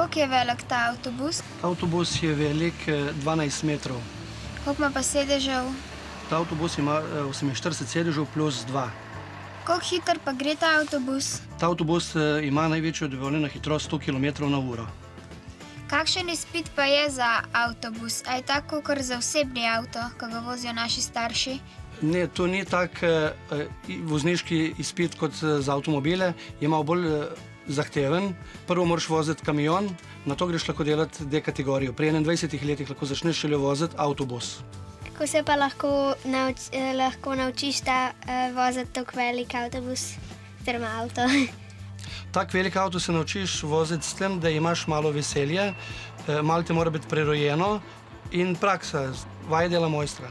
Koliko je velik ta avtobus? Avtobus je velik 12 metrov. Koliko ima pa sedežev? Ta avtobus ima 48 sedežev plus 2. Koliko hiter pa gre ta avtobus? Ta avtobus ima največjo dovoljeno hitrost 100 km/h. Kakšen izpit pa je za avtobus? A je tako kot za osebni avto, ko ga vozijo naši starši? Ne, to ni tak vozniški izpit kot za avtomobile, je malo bolj zahteven. Prvo moraš voziti kamion, nato greš lahko delati D kategorijo. Pri 21 letih lahko začneš šele voziti avtobus. Kako se pa lahko naučiš voziti tako velik avtobus, oziroma avto? Tak velik avto se naučiš voziti s tem, da imaš malo veselje, malo te mora biti prerojeno in praksa, vaje dela mojstra.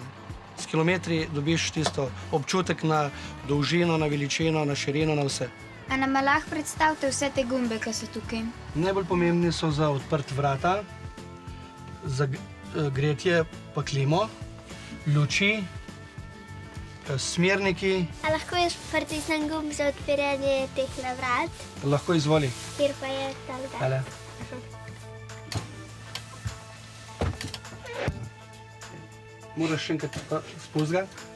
S kilometri dobiš tisto občutek na dolžino, na veličino, na širino, na vse. A nam lahko predstavite vse te gumbe, ki so tukaj? Najbolj pomembni so za odprt vrata, za gretje pa klimo, luči, smerniki. A lahko jaz pritisnem gumb za odpiranje teh vrat? Lahko izvoli. Kjer pa je tale? Moraš še enkrat spustiti.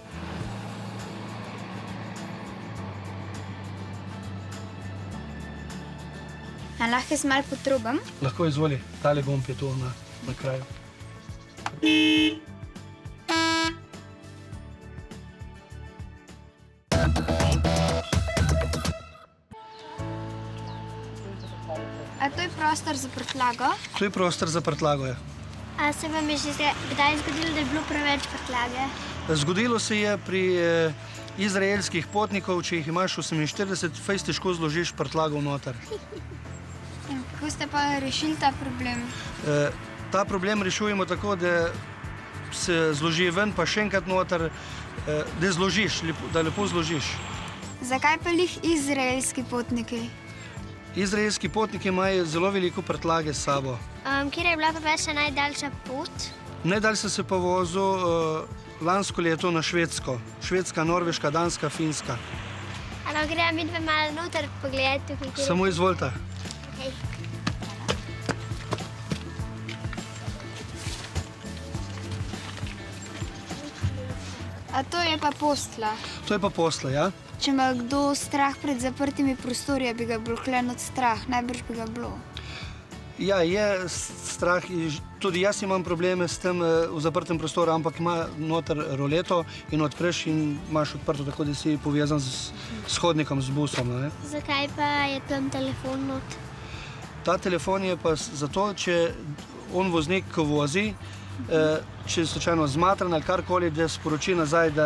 A lahko jaz malo potrubam? Lahko izvoli, tale gumb je tu na kraju. A to je prostor za prtljago? To je prostor za prtljago, ja. A se vam je že kdaj zgodilo, da je bilo preveč prtljage? Zgodilo se je pri izraelskih potnikov, če jih imaš 48, fejs težko zložiš prtljago noter. In kako ste pa rešili ta problem? Ta problem rešujemo tako, da se zloži ven, pa še enkrat noter, da zložiš, da lepo zložiš. Zakaj pa lih izraelski potniki? Izraelski potniki imajo zelo veliko prtljage s sabo. Kjer je bila pa vaša najdaljša pot? Najdalj sem se pa vozil lansko leto na Švedsko. Švedska, Norveška, Danska, Finska. Ali gremo midve malo noter pogledati? Samo izvolite. Okay. A to je pa postelja? To je pa postelja, ja. Če ima kdo strah pred zaprtimi prostori, bi ga bilo klen od strah, najbrž bi ga bilo. Ja, je strah, tudi jaz imam probleme s tem v zaprtem prostoru, ampak ima noter roleto in odpreš in imaš odprto, tako da si povezan s hodnikom, z busom. Ne? Zakaj pa je tam telefon not? Ta telefon je pa zato, če on voznik, ko vozi, če je slučajno zmatran ali karkoli, da sporoči nazaj,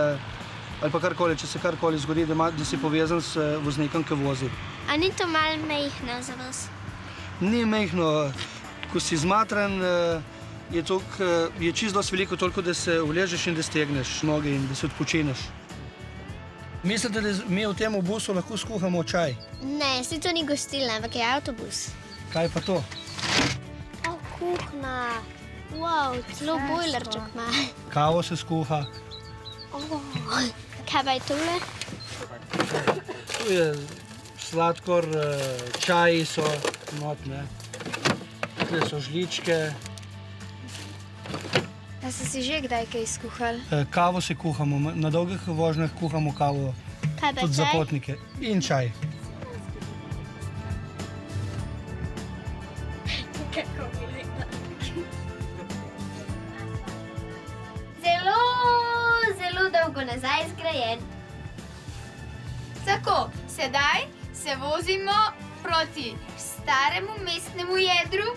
ali pa karkoli, če se karkoli zgodi, da si povezan s voznikom, ki vozi. A ni to malo mehno za vas? Ni mehno. Ko si zmatran, je čisto dosti veliko, toliko, da se uležeš in da stegneš noge in da se odpočineš. Mislite, da mi v tem busu lahko skuhamo čaj? Ne, si to ni gostilna, ampak je avtobus. Kaj pa to? Kuhna. Wow, celo bojlerček ima. Kavo se skuha. Kaj pa je tole? Tu je sladkor, čaji so notne. Tukaj so žličke. A ste si že kdaj kaj skuhali? Kavo si kuhamo, na dolgih vožnjah kuhamo kavo tudi za potnike. In čaj. Zelo dolgo nazaj zgrajen. Tako, sedaj se vozimo proti staremu mestnemu jedru